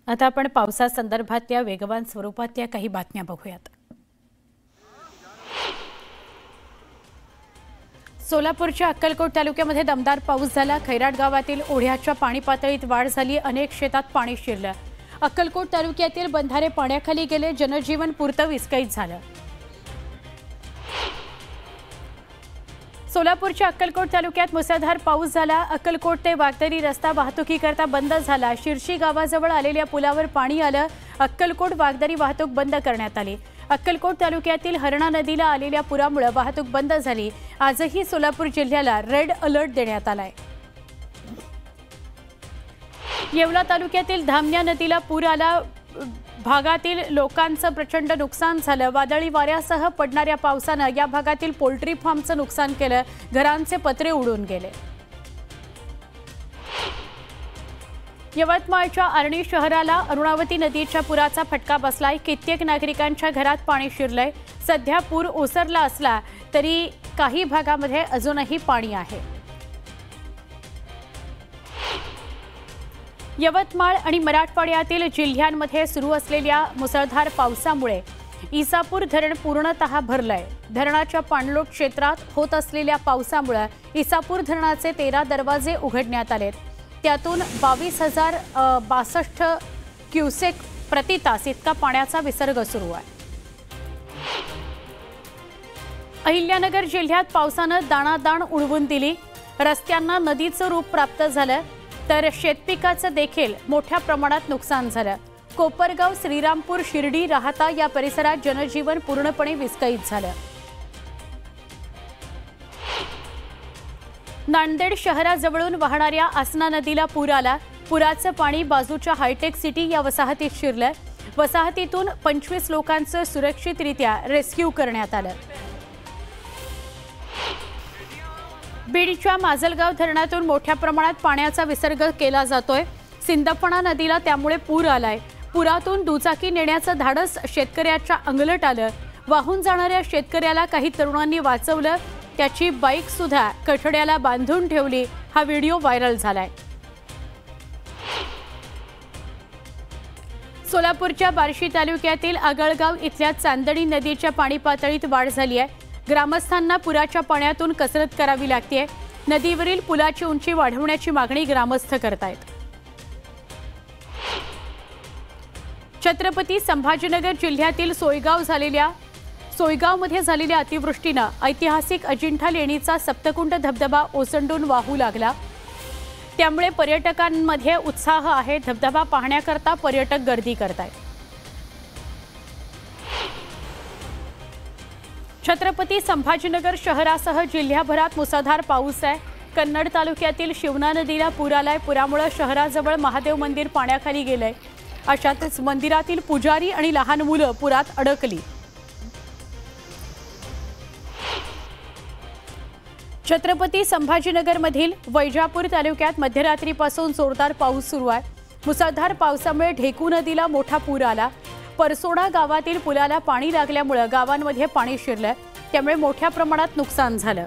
आता आपण पावसासंदर्भातल्या वेगवान स्वरूपातल्या काही बातम्या बघूयात। सोलापूरच्या अक्कलकोट तालुक्यामध्ये दमदार पाऊस झाला। खैराट गावातील ओढ्याच्या पाणी पातळीत वाढ झाली। अनेक शेतात पाणी शिरलं। अक्कलकोट तालुक्यातील बंधारे पाण्याखाली गेले। जनजीवन पुरतं विस्कळीत झालं। सोलापूरच्या अक्कलकोट तालुक्यात मुसळधार पाऊस झाला। अक्कलकोट ते वागदरी रस्ता वाहतुकीकरता बंद झाला। शिरशी गावाजवळ आलेल्या पुलावर पाणी आलं। अक्कलकोट वागदरी वाहतूक बंद करण्यात आली। अक्कलकोट तालुक्यातील हरणा नदीला आलेल्या पुरामुळे वाहतूक बंद झाली। आजही सोलापूर जिल्ह्याला रेड अलर्ट देण्यात आलाय। येवला तालुक्यातील धामण्या नदीला पूर आला। भागातील लोकांचं प्रचंड नुकसान झालं। वादळी वाऱ्यासह पडणाऱ्या पावसानं या भागातील पोल्ट्री फार्मचं नुकसान केलं। घरांचे पत्रे उडून गेले। यवतमाळच्या आर्णी शहराला अरुणावती नदीच्या पुराचा फटका बसलाय। कित्येक नागरिकांच्या घरात पाणी शिरलंय। सध्या पूर ओसरला असला तरी काही भागामध्ये अजूनही पाणी आहे। यवतमाळ आणि मराठवाड्यातील जिल्ह्यांमध्ये सुरू असलेल्या मुसळधार पावसामुळे इसापूर धरण पूर्णतः भरलंय। धरणाच्या पाणलोट क्षेत्रात होत असलेल्या पावसामुळे इसापूर धरणाचे 13 दरवाजे उघडण्यात आलेत। त्यातून 22,062 क्युसेक प्रति तास इतका पाण्याचा विसर्ग सुरू आहे। अहिल्यानगर जिल्ह्यात पावसानं दाणादाण उडवून दिली। रस्त्यांना नदीचं रूप प्राप्त झालं तर शेतपिकाचं देखील मोठ्या प्रमाणात नुकसान झालं। कोपरगाव, श्रीरामपूर, शिर्डी, राहता या परिसरात जनजीवन पूर्णपणे विस्कळीत झालं। नांदेड शहराजवळून वाहणाऱ्या आसना नदीला पूर आला। पुराचं पाणी बाजूच्या हायटेक सिटी या वसाहतीत शिरलं। वसाहतीतून 25 लोकांचं सुरक्षितरित्या रेस्क्यू करण्यात आलं। बीडच्या माजलगाव धरणातून मोठ्या प्रमाणात पाण्याचा विसर्ग केला जातोय। सिंदफणा नदीला त्यामुळे पूर आलाय। पुरातून दुचाकी नेण्याचं धाडस शेतकऱ्याच्या अंगलट आलं। वाहून जाणाऱ्या शेतकऱ्याला काही तरुणांनी वाचवलं। त्याची बाईक सुद्धा कठड्याला बांधून ठेवली। हा व्हिडिओ व्हायरल झालाय। सोलापूरच्या बार्शी तालुक्यातील आगळगाव इथल्या चांदणी नदीच्या पाणी पातळीत वाढ झाली आहे। ग्रामस्थांना पुराच्या पाण्यातून कसरत करावी लागते। नदीवरील पुलाची उंची वाढवण्याची मागणी ग्रामस्थ करतायत। छत्रपती संभाजीनगर जिल्ह्यातील सोयगावमध्ये झालेल्या अतिवृष्टीनं ऐतिहासिक अजिंठा लेणीचा सप्तकुंड धबधबा ओसंडून वाहू लागला। त्यामुळे पर्यटकांमध्ये उत्साह आहे। धबधबा पाहण्याकरता पर्यटक गर्दी करतायत। छत्रपती संभाजीनगर शहरासह जिल्ह्याभरात मुसळधार पाऊस आहे। कन्नड तालुक्यातील शिवना नदीला पूर आलाय। पुरामुळे शहराजवळ महादेव मंदिर पाण्याखाली गेलंय। अशातच मंदिरातील पुजारी आणि लहान मुलं पुरात अडकली। छत्रपती संभाजीनगरमधील वैजापूर तालुक्यात मध्यरात्रीपासून जोरदार पाऊस सुरू आहे। मुसळधार पावसामुळे ढेकू नदीला मोठा पूर आला। परसोडा गावातील पुलाला पाणी लागल्यामुळे गावांमध्ये पाणी शिरलं। त्यामुळे मोठ्या प्रमाणात नुकसान झालं।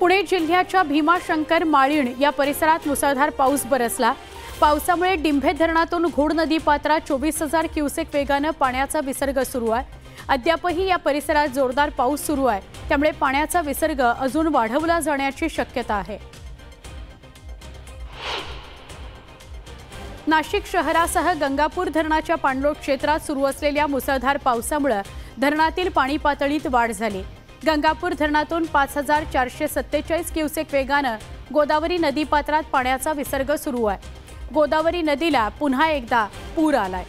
पुणे जिल्ह्याच्या भीमाशंकर, माळीण या परिसरात मुसळधार पाऊस बरसला। पावसामुळे डिंभे धरणातून घोड नदी पात्रात 24,000 क्युसेक वेगानं पाण्याचा विसर्ग सुरू आहे। अद्यापही या परिसरात जोरदार पाऊस सुरू आहे। त्यामुळे पाण्याचा विसर्ग अजून वाढवला जाण्याची शक्यता आहे। नाशिक शहरासह गंगापूर धरणाच्या पाणलोट क्षेत्रात सुरू असलेल्या मुसळधार पावसामुळे धरणातील पाणी पातळीत वाढ झाली। गंगापूर धरणातून 5,447 क्युसेक वेगानं गोदावरी नदीपात्रात पाण्याचा विसर्ग सुरू आहे। गोदावरी नदीला पुन्हा एकदा पूर आलाय।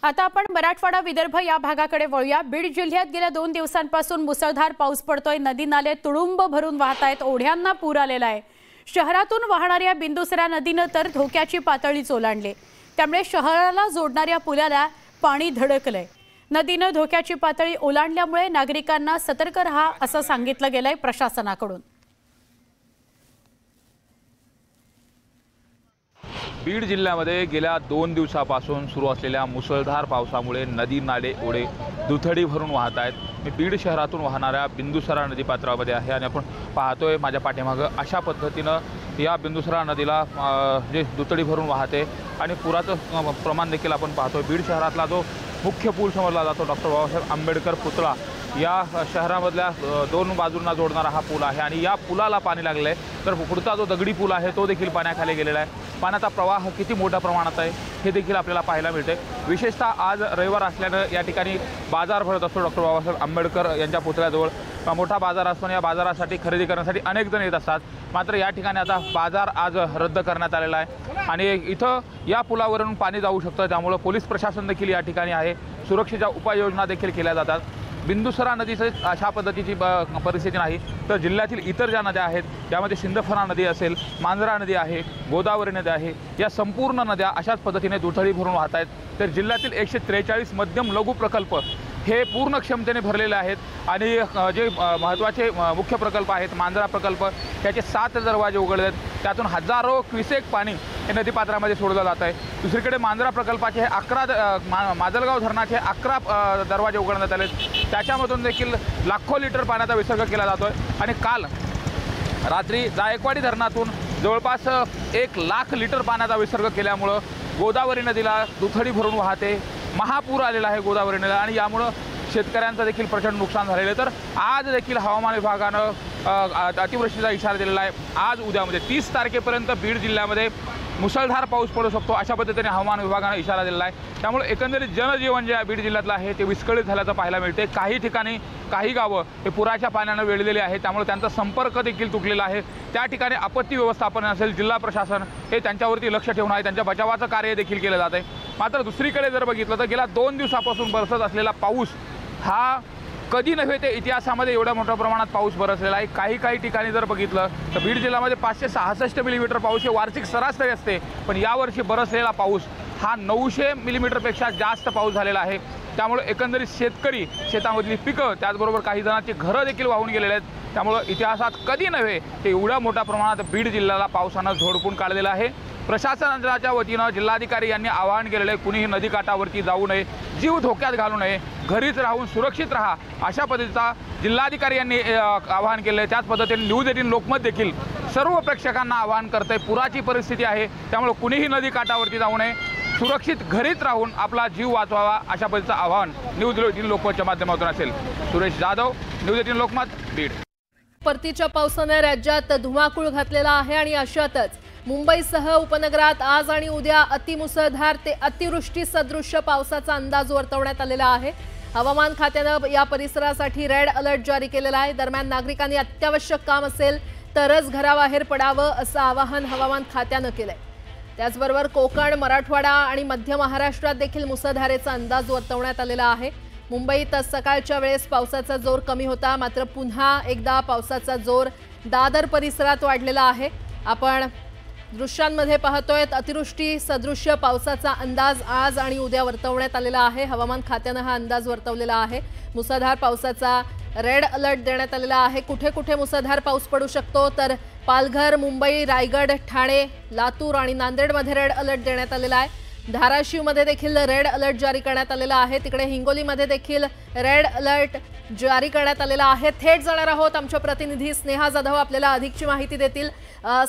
आता आपण मराठवाडा, विदर्भ या भागाकडे वळूया। बीड जिल्ह्यात गेल्या 2 दिवसांपासून मुसळधार पाऊस पडतोय। नदी नाले तुडुंब भरून वाहतायत। ओढ्यांना पूर आलेला आहे। शहरातून वाहणाऱ्या बिंदुसरा नदीनं तर धोक्याची पातळी ओलांडली। त्यामुळे शहराला जोडणाऱ्या पुलाला पाणी धडकलंय। नदीनं धोक्याची पातळी ओलांडल्यामुळे नागरिकांना सतर्क रहा असं सांगितलं गेलंय प्रशासनाकडून। बीड जिल्ह्यामध्ये गेल्या 2 दिवसापासून सुरू असलेल्या मुसळधार पावसामुळे नदी नाले ओढे दुथडी भरून वाहत आहेत। मी बीड शहरातून वाहणाऱ्या बिंदुसरा नदीपात्रामध्ये आहे आणि आपण पाहतोय माझ्या पाठीमागं अशा पद्धतीनं या बिंदुसरा नदीला जे दुथडी भरून वाहते आणि पुराचं प्रमाण देखील आपण पाहतोय। बीड शहरातला जो मुख्य पूल समजला जातो डॉक्टर बाबासाहेब आंबेडकर पुतळा या शहरामधल्या 2 बाजूंना जोडणारा हा पूल आहे आणि या पुलाला पाणी लागले आहे। तर पुढचा जो दगडी पूल आहे तो देखील पाण्याखाली गेलेला आहे। पाण्याचा प्रवाह किती मोठ्या प्रमाणात आहे हे देखील आपल्याला पाहायला मिळते। विशेषतः आज रविवार असल्यानं या ठिकाणी बाजार भरत असतो। डॉक्टर बाबासाहेब आंबेडकर यांच्या पुतळ्याजवळ मोठा बाजार असतो आणि या बाजारासाठी खरेदी करण्यासाठी अनेक जण येत असतात। मात्र या ठिकाणी आता बाजार आज रद्द करण्यात आलेला आहे आणि इथं या पुलावरून पाणी जाऊ शकतं, त्यामुळे पोलीस प्रशासन देखील या ठिकाणी आहे। सुरक्षेच्या उपाययोजना देखील केल्या जातात। बिंदुसरा नदीचं अशा पद्धतीची परिस्थिती नाही तर जिल्ह्यातील इतर ज्या नद्या आहेत त्यामध्ये सिंदफणा नदी असेल, मांजरा नदी आहे, गोदावरी नदी आहे, या संपूर्ण नद्या अशाच पद्धतीने दुथडी भरून वाहत आहेत। तर जिल्ह्यातील 143 मध्यम लघु प्रकल्प हे पूर्ण क्षमतेने भरलेले आहेत आणि जे महत्त्वाचे मुख्य प्रकल्प आहेत मांजरा प्रकल्प त्याचे 7 दरवाजे उघडले आहेत। त्यातून हजारो क्युसेक पाणी हे नदीपात्रामध्ये सोडलं जात आहे। दुसरीकडे मांजरा प्रकल्पाचे हे 11 माजलगाव धरणाचे 11 दरवाजे उघडण्यात आले। त्याच्यामधून देखील लाखो लिटर पाण्याचा विसर्ग केला जातोय आणि काल रात्री जायकवाडी धरणातून जवळपास 1 लाख लिटर पाण्याचा विसर्ग केल्यामुळं गोदावरी नदीला दुथडी भरून वाहते। महापूर आलेला आहे गोदावरी नदीला आणि यामुळं शेतकऱ्यांचं देखील प्रचंड नुकसान झालेलं आहे। तर आज देखील हवामान विभागानं अतिवृष्टीचा इशारा दिलेला आहे। आज उद्यामध्ये 30 तारखेपर्यंत बीड जिल्ह्यामध्ये मुसळधार पाऊस पडू शकतो अशा पद्धतीने हवामान विभागानं इशारा दिलेला आहे। त्यामुळे एकंदरीत जनजीवन जे बीड जिल्ह्यातलं आहे ते विस्कळीत झाल्याचं पाहायला मिळते। काही ठिकाणी काही गावं हे पुराच्या पाण्यानं वेढलेली आहे, त्यामुळे त्यांचा संपर्क देखील तुटलेला आहे। त्या ठिकाणी आपत्ती व्यवस्थापन असेल, जिल्हा प्रशासन हे त्यांच्यावरती लक्ष ठेवून आहे, त्यांच्या बचावाचं कार्य देखील केलं जात आहे। मात्र दुसरीकडे जर बघितलं तर गेल्या 2 दिवसापासून बरसत असलेला पाऊस हा कधी नव्हे ते इतिहासामध्ये एवढ्या मोठ्या प्रमाणात पाऊस बरसलेला आहे। काही ठिकाणी जर बघितलं तर बीड जिल्ह्यामध्ये 566 मिलीमीटर पाऊस हे वार्षिक सरासरी असते, पण यावर्षी बरसलेला पाऊस हा 900 मिलीमीटरपेक्षा जास्त पाऊस झालेला आहे। त्यामुळे एकंदरीत शेतकरी शेतामधली पिकं त्याचबरोबर काही जणांची घरं देखील वाहून गेलेले आहेत। त्यामुळे इतिहासात कधी नव्हे ते एवढ्या मोठ्या प्रमाणात बीड जिल्ह्याला पावसानं झोडपून काढलेलं आहे। प्रशासनाच्या वतीनं जिल्हाधिकारी यांनी आवाहन केलेलं आहे कुणीही नदीकाठावरती जाऊ नये, जीव धोक्यात घालू नये, घरीच राहून सुरक्षित राहा अशा पद्धतीचा जिल्हाधिकारी यांनी आवाहन केलं आहे। त्याच पद्धतीने न्यूज 18 लोकमत देखील सर्व प्रेक्षकांना आवाहन करते। पुराची परिस्थिती आहे त्यामुळे कुणीही नदीकाठावरती जाऊ नये, सुरक्षित घरीच राहून आपला जीव वाचवावा अशा पद्धतीचं आवाहन न्यूज 18 लोकमतच्या माध्यमातून असेल। सुरेश जाधव, न्यूज 18 लोकमत, बीड। परतीच्या पावसाने राज्यात धुमाकूळ घातलेला आहे आणि अशातच मुंबईसह उपनगरात आज आणि उद्या अतिमुसळधार ते अतिवृष्टी सदृश्य पावसाचा अंदाज वर्तवण्यात आलेला आहे। हवामान खात्याने या परिसरासाठी रेड अलर्ट जारी केलेला आहे। दरम्यान नागरिकांनी अत्यावश्यक काम असेल तरच घराबाहेर पडावं असं आवाहन हवामान खात्याने केलंय। त्याचबरोबर कोकण, मराठवाडा आणि मध्य महाराष्ट्रात देखील मुसळधारेचा अंदाज वर्तवण्यात आलेला आहे। मुंबईत सकाळच्या वेळेस पावसाचा जोर कमी होता, मात्र पुन्हा एकदा पावसाचा जोर दादर परिसरात वाढलेला आहे। आपण दृश्यांमध्ये पाहतोय अतिवृष्टी सदृश्य पावसाचा अंदाज आज आणि उद्या वर्तवण्यात आलेला आहे। हवामान खात्याने हा अंदाज वर्तवलेला आहे। मुसळधार पावसाचा रेड अलर्ट देण्यात आलेला आहे। कुठे कुठे मुसळधार पाऊस पडू शकतो तर पालघर, मुंबई, रायगड, ठाणे, लातूर आणि नांदेडमध्ये रेड अलर्ट देण्यात आलेला आहे। धाराशिवमध्ये देखील रेड अलर्ट जारी करण्यात आलेला आहे। तिकडे हिंगोलीमध्ये देखील रेड अलर्ट जारी करण्यात आलेला आहे। थेट जाणार आहोत आमच्या प्रतिनिधी स्नेहा जाधव आपल्याला अधिकची माहिती देतील।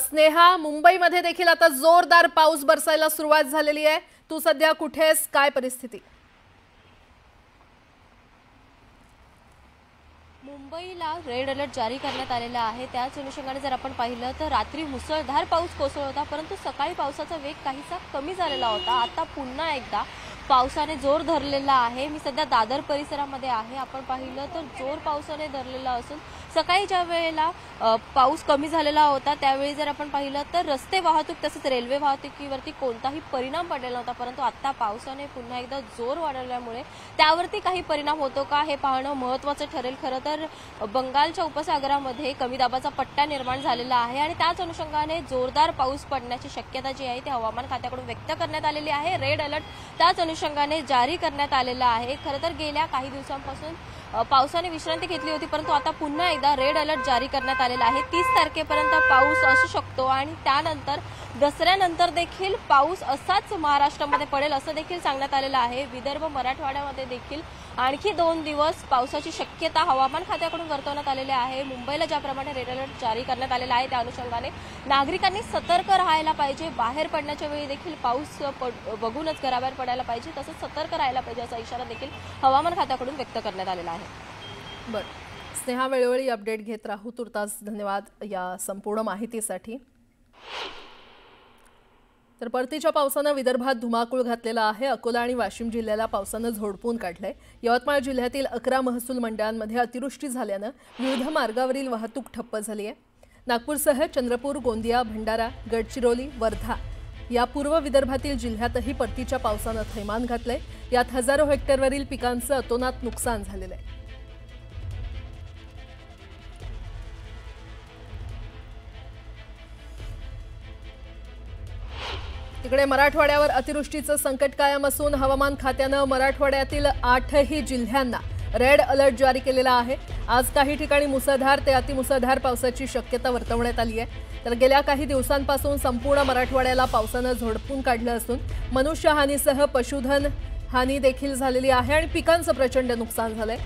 स्नेहा, मुंबईमध्ये देखील आता जोरदार पाऊस बरसायला सुरुवात झालेली आहे। तू सध्या कुठेस, काय परिस्थिती? मुंबईला रेड अलर्ट जारी करण्यात आलेला आहे। त्याच अनुषंगाने जर आपण पाहिलं तर रात्री मुसळधार पाऊस कोसळत होता, परंतु सकाळी पावसाचा वेग काहीसा कमी झालेला होता। आता पुन्हा एकदा पावसाने जोर धरलेला आहे। मी सध्या दादर परिसरामध्ये आहे। आपण पाहिलं तर जोर पावसाने धरलेला असून सकाळी ज्या वेळेला पाऊस कमी झालेला होता त्यावेळी जर आपण पाहिलं तर रस्ते वाहतूक तसेच रेल्वे वाहतुकीवरती कोणताही परिणाम पडलेला नव्हता, परंतु आता पावसाने पुन्हा एकदा जोर वाढवल्यामुळे त्यावरती काही परिणाम होतो का हे पाहणं महत्त्वाचं ठरेल। खरं तर बंगालच्या उपसागरामध्ये कमी दाबाचा पट्टा निर्माण झालेला आहे आणि त्याच अनुषंगाने जोरदार पाऊस पडण्याची शक्यता जी आहे ती हवामान खात्याकडून व्यक्त करण्यात आलेली आहे। रेड अलर्ट त्याच अनुषंगाने जारी करण्यात आलेला आहे। खरं तर गेल्या काही दिवसांपासून पावसाने विश्रांती घेतली होती, परंतु आता पुन्हा एकदा रेड अलर्ट जारी करण्यात आलेला आहे। 30 तारखेपर्यंत पाऊस असू शकतो आणि त्यानंतर दसऱ्यानंतर देखील पाऊस असाच महाराष्ट्रामध्ये पडेल असं देखील सांगण्यात आलेलं आहे। विदर्भ मराठवाड्यामध्ये देखील आणखी 2 दिवस पावसाची शक्यता हवामान खात्याकडून वर्तवण्यात आलेली आहे। मुंबईला ज्याप्रमाणे रेड अलर्ट जारी करण्यात आलेला आहे त्या अनुषंगाने नागरिकांनी सतर्क राहायला पाहिजे। बाहेर पडण्याच्या वेळी देखील पाऊस बघूनच घराबाहेर पडायला पाहिजे, तसंच सतर्क राहायला पाहिजे असा इशारा देखील हवामान खात्याकडून व्यक्त करण्यात आलेला आहे। बरं, स्नेहा वेळोवेळी अपडेट घेत राहू। तुर्तास धन्यवाद या संपूर्ण माहितीसाठी। तर परतीच्या पावसानं विदर्भात धुमाकूळ घातलेला आहे। अकोला आणि वाशिम जिल्ह्याला पावसानं झोडपून काढलंय। यवतमाळ जिल्ह्यातील 11 महसूल मंडळांमध्ये अतिवृष्टी झाल्यानं विविध मार्गावरील वाहतूक ठप्प झाली आहे। नागपूरसह चंद्रपूर, गोंदिया, भंडारा, गडचिरोली, वर्धा या पूर्व विदर्भातील जिल्ह्यातही परतीच्या पावसानं थैमान घातलंय। यात हजारो हेक्टरवरील पिकांचं अतोनात नुकसान झालेलं आहे। तिकडे मराठवाड्यावर अतिवृष्टीचं संकट कायम असून हवामान खात्यानं मराठवाड्यातील 8ही जिल्ह्यांना रेड अलर्ट जारी केलेला आहे। आज काही ठिकाणी मुसळधार ते अतिमुसळधार पावसाची शक्यता वर्तवण्यात आली आहे। तर गेल्या काही दिवसांपासून संपूर्ण मराठवाड्याला पावसानं झोडपून काढलं असून मनुष्यहानीसह पशुधन हानी देखील झालेली आहे आणि पिकांचं प्रचंड नुकसान झालंय।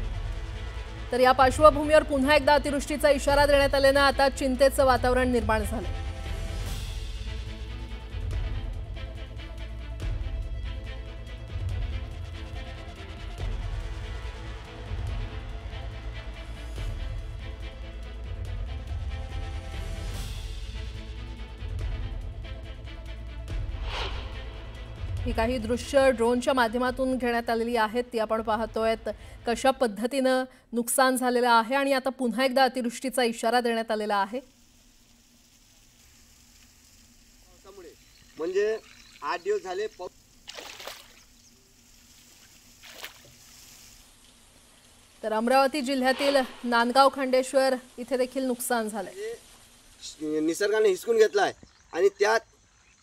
तर या पार्श्वभूमीवर पुन्हा एकदा अतिवृष्टीचा इशारा देण्यात आल्यानं आता चिंतेचं वातावरण निर्माण झालंय। ही काही दृश्य ड्रोनच्या माध्यमातून घेण्यात आलेली आहेत, ती आपण पाहतोय कशा पद्धतीनं नुकसान झालेलं आहे आणि आता पुन्हा एकदा अतिवृष्टीचा इशारा देण्यात आलेला आहे। म्हणजे 8 दिवस झाले तर अमरावती जिल्ह्यातील नांदगाव खंडेश्वर इथे देखील नुकसान झालंय। निसर्गाने हिसकून घेतलाय आणि त्यात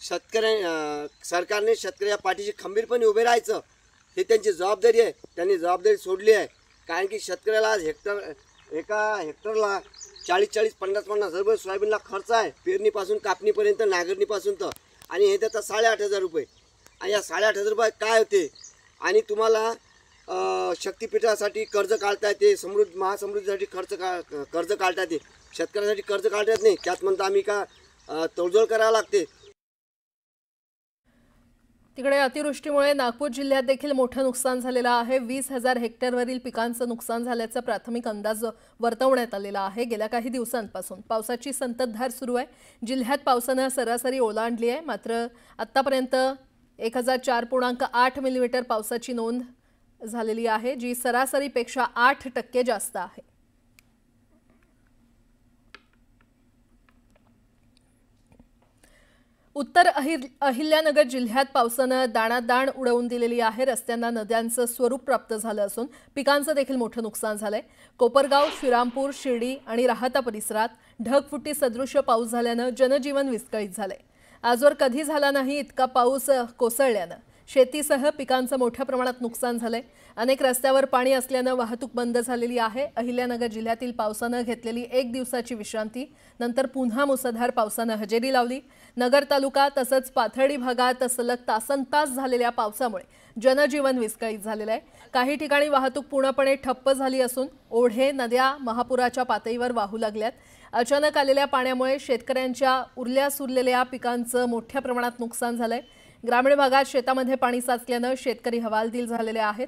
सरकारने शेतकऱ्या पाठीशी खंबीरपणे उभे राहायचं हे त्यांची जबाबदारी आहे। त्यांनी जबाबदारी सोडली आहे, कारण की शेतकऱ्याला आज एका हेक्टरला 40-40, 50-50 हजार रुपये सोयाबीनला खर्च आहे, पेरणीपासून कापणीपर्यंत, नांगरणीपासून तर, आणि हे देतात 8,500 रुपये। आणि या 8,500 रुपये काय होते? आणि तुम्हाला शक्तीपीठासाठी कर्ज काढता येते, महासमृद्धीसाठी कर्ज काढता येते, शेतकऱ्यासाठी कर्ज काढता येत नाही। त्यात म्हणता आम्ही का तडजोड करावं लागते। तिकडे अतिवृष्टीमुळे नागपूर जिल्ह्यात देखील मोठं नुकसान झालेलं आहे। 20,000 हेक्टरवरील पिकांचं नुकसान झाल्याचा प्राथमिक अंदाज वर्तवण्यात आलेला आहे। गेल्या काही दिवसांपासून पावसाची संततधार सुरू आहे। जिल्ह्यात पावसानं सरासरी ओलांडली आहे, मात्र आतापर्यंत 1004.8 मिलीमीटर पावसाची नोंद झालेली आहे, जी सरासरीपेक्षा 8% जास्त आहे। उत्तर अहिल्यानगर जिल्ह्यात पावसानं दाणादाण उडवून दिलेली आहे। रस्त्यांना नद्यांचं स्वरूप प्राप्त झालं असून पिकांचं देखील मोठं नुकसान झालंय। कोपरगाव, श्रीरामपूर, शिर्डी आणि राहाता परिसरात ढगफुटी सदृश्य पाऊस झाल्यानं जनजीवन विस्कळीत झालंय। आजवर कधी झाला नाही इतका पाऊस कोसळल्यानं शेतीसह पिकांचं मोठ्या प्रमाणात नुकसान झालंय। अनेक रस्त्यावर पाणी असल्यानं वाहतूक बंद झालेली आहे। अहिल्यानगर जिल्ह्यातील पावसानं घेतलेली 1 दिवसाची विश्रांती नंतर पुन्हा मुसळधार पावसानं हजेरी लावली। नगर तालुका तसंच पाथर्डी भागात सलग तासनतास झालेल्या पावसामुळे जनजीवन विस्कळीत झालेलं आहे। काही ठिकाणी वाहतूक पूर्णपणे ठप्प झाली असून ओढे, नद्या महापुराच्या पातळीवर वाहू लागल्यात। अचानक आलेल्या पाण्यामुळे शेतकऱ्यांच्या उरल्या सुरलेल्या पिकांचं मोठ्या प्रमाणात नुकसान झालंय। ग्रामीण भागात शेतामध्ये पाणी साचल्यानं शेतकरी हवालदिल झालेले आहेत।